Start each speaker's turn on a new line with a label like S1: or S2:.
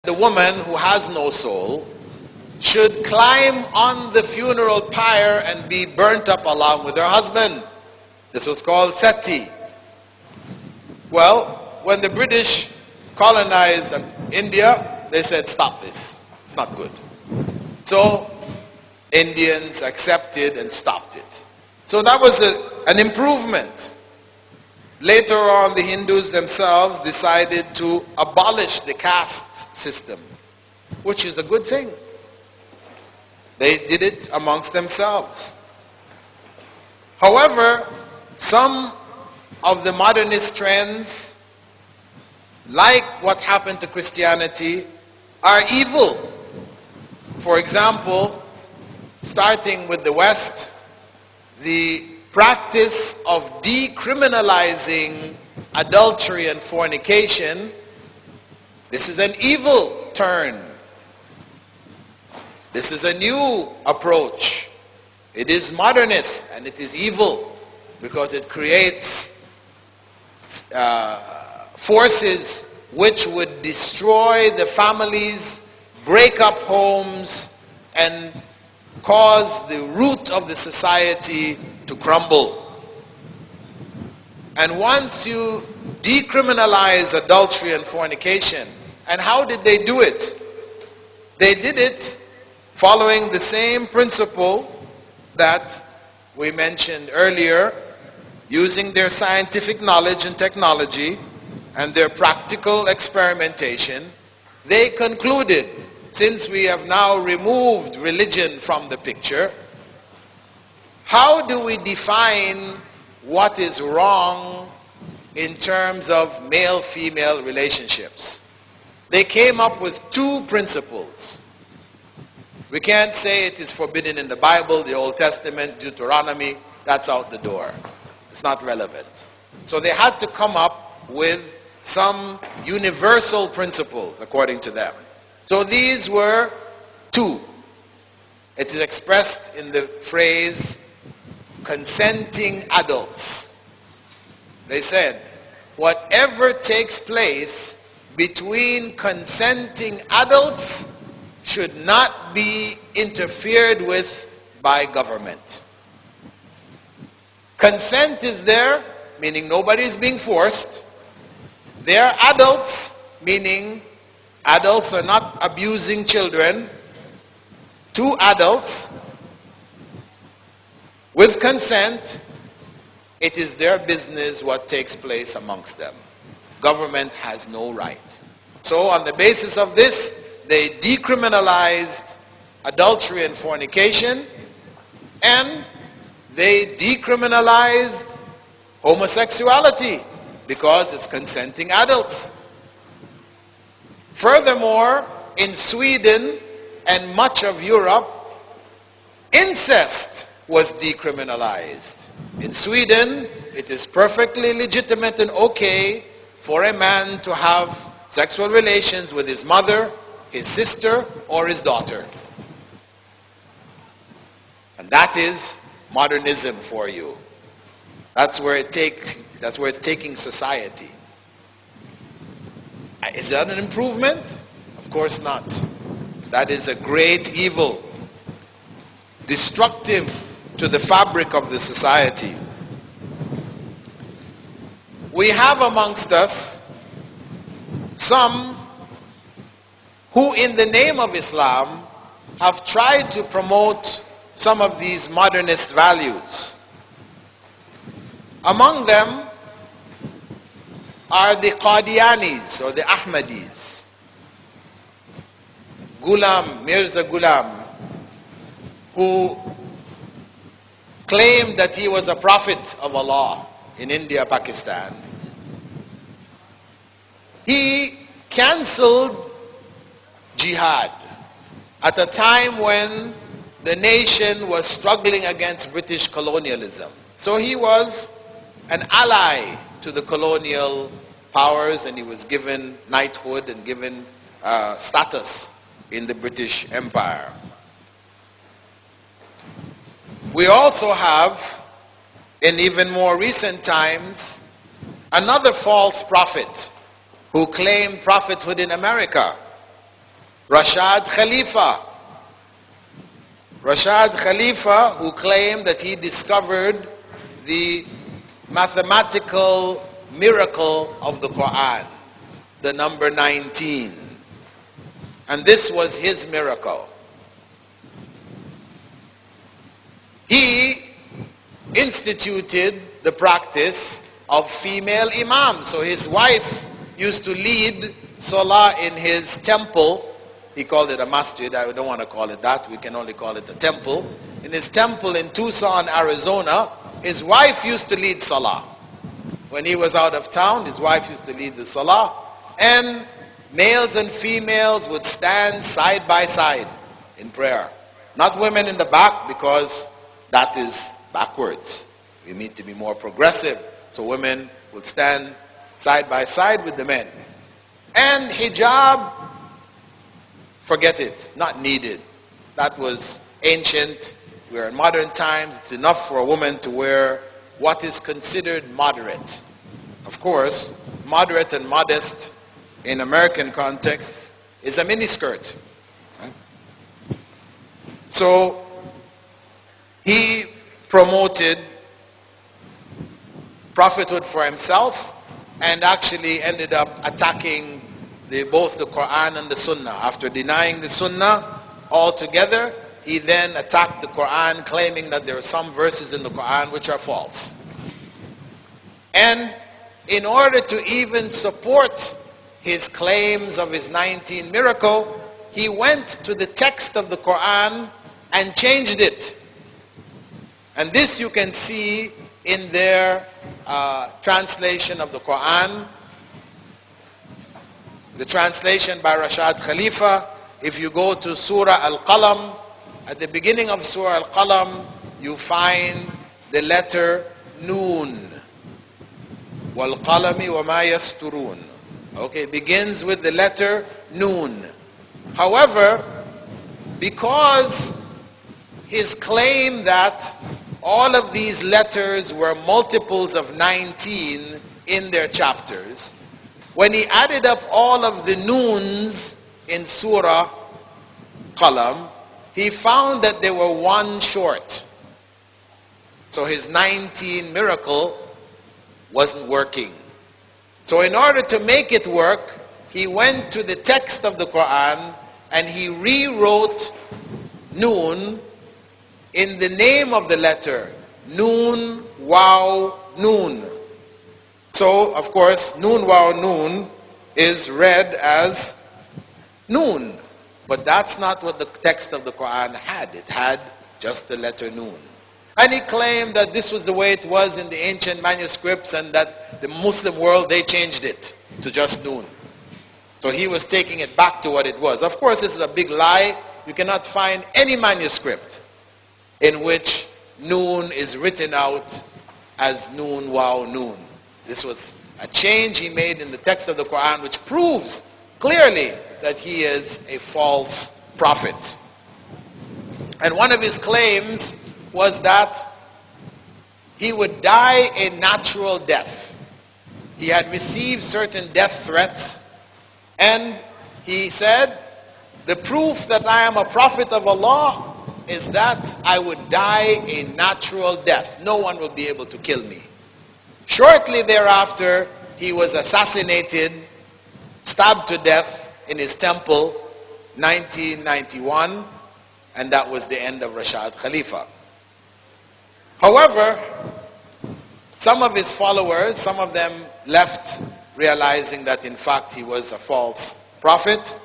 S1: The woman who has no soul should climb on the funeral pyre and be burnt up along with her husband. This was called sati. Well, when the British colonized India, they said, stop this. It's not good. So Indians accepted and stopped it. So that was an improvement. Later on, the Hindus themselves decided to abolish the caste system, which is a good thing. They did it amongst themselves. However, some of the modernist trends, like what happened to Christianity, are evil. For example, starting with the West, the practice of decriminalizing adultery and fornication, this is an evil turn. This is a new approach. It is modernist and it is evil because it creates forces which would destroy the families, break up homes, and cause the root of the society to crumble. And once you decriminalize adultery and fornication, and how did they do it? They did it following the same principle that we mentioned earlier, using their scientific knowledge and technology and their practical experimentation. They concluded, since we have now removed religion from the picture, how do we define what is wrong in terms of male-female relationships? They came up with two principles. We can't say it is forbidden in the Bible, the Old Testament, Deuteronomy. That's out the door. It's not relevant. So they had to come up with some universal principles according to them. So these were two. It is expressed in the phrase consenting adults. They said, whatever takes place between consenting adults should not be interfered with by government. Consent is there, meaning nobody is being forced. They are adults, meaning adults are not abusing children. Two adults with consent, it is their business what takes place amongst them. Government has no right. So on the basis of this, they decriminalized adultery and fornication, and they decriminalized homosexuality because it's consenting adults. Furthermore, in Sweden and much of Europe, incest was decriminalized. In Sweden, it is perfectly legitimate and okay for a man to have sexual relations with his mother, his sister, or his daughter. And that is modernism for you. That's where it's taking society. Is that an improvement? Of course not. That is a great evil, destructive to the fabric of the society. We have amongst us some who in the name of Islam have tried to promote some of these modernist values. Among them are the Qadianis or the Ahmadis. Mirza Ghulam, who claimed that he was a prophet of Allah in India, Pakistan. He cancelled jihad at a time when the nation was struggling against British colonialism. So he was an ally to the colonial powers, and he was given knighthood and given status in the British Empire. We also have, in even more recent times, another false prophet who claimed prophethood in America. Rashad Khalifa. Rashad Khalifa, who claimed that he discovered the mathematical miracle of the Quran, the number 19. And this was his miracle. He instituted the practice of female imams. So his wife used to lead salah in his temple. He called it a masjid. I don't want to call it that. We can only call it a temple. In his temple in Tucson, Arizona, his wife used to lead salah. When he was out of town, his wife used to lead the salah. And males and females would stand side by side in prayer. Not women in the back, because that is backwards. We need to be more progressive. So women would stand side by side with the men. And hijab, forget it, not needed. That was ancient. We're in modern times. It's enough for a woman to wear what is considered moderate. Of course, moderate and modest in American context is a miniskirt. So he promoted prophethood for himself and actually ended up attacking both the Quran and the Sunnah. After denying the Sunnah altogether, he then attacked the Quran, claiming that there are some verses in the Quran which are false. And in order to even support his claims of his 19 miracle, he went to the text of the Quran and changed it. And this you can see in their translation of the Quran. The translation by Rashad Khalifa. If you go to Surah Al-Qalam, at the beginning of Surah Al-Qalam, you find the letter Noon. وَالْقَلَمِ وَمَا يَسْتُرُونَ. Okay, it begins with the letter Noon. However, because his claim that all of these letters were multiples of 19 in their chapters, when he added up all of the noons in Surah Qalam, he found that they were one short. So his 19 miracle wasn't working. So in order to make it work, he went to the text of the Quran and he rewrote Noon in the name of the letter. Noon, Waw, Noon. So, of course, Noon, Waw, Noon is read as Noon. But that's not what the text of the Quran had. It had just the letter Noon. And he claimed that this was the way it was in the ancient manuscripts and that the Muslim world, they changed it to just Noon. So he was taking it back to what it was. Of course, this is a big lie. You cannot find any manuscript in which Noon is written out as Noon, Waw, Noon. This was a change he made in the text of the Quran, which proves clearly that he is a false prophet. And one of his claims was that he would die a natural death. He had received certain death threats, and he said, the proof that I am a prophet of Allah is that I would die a natural death. No one will be able to kill me. Shortly thereafter, he was assassinated, stabbed to death in his temple, 1991, and that was the end of Rashad Khalifa. However, some of his followers, some of them left realizing that in fact he was a false prophet,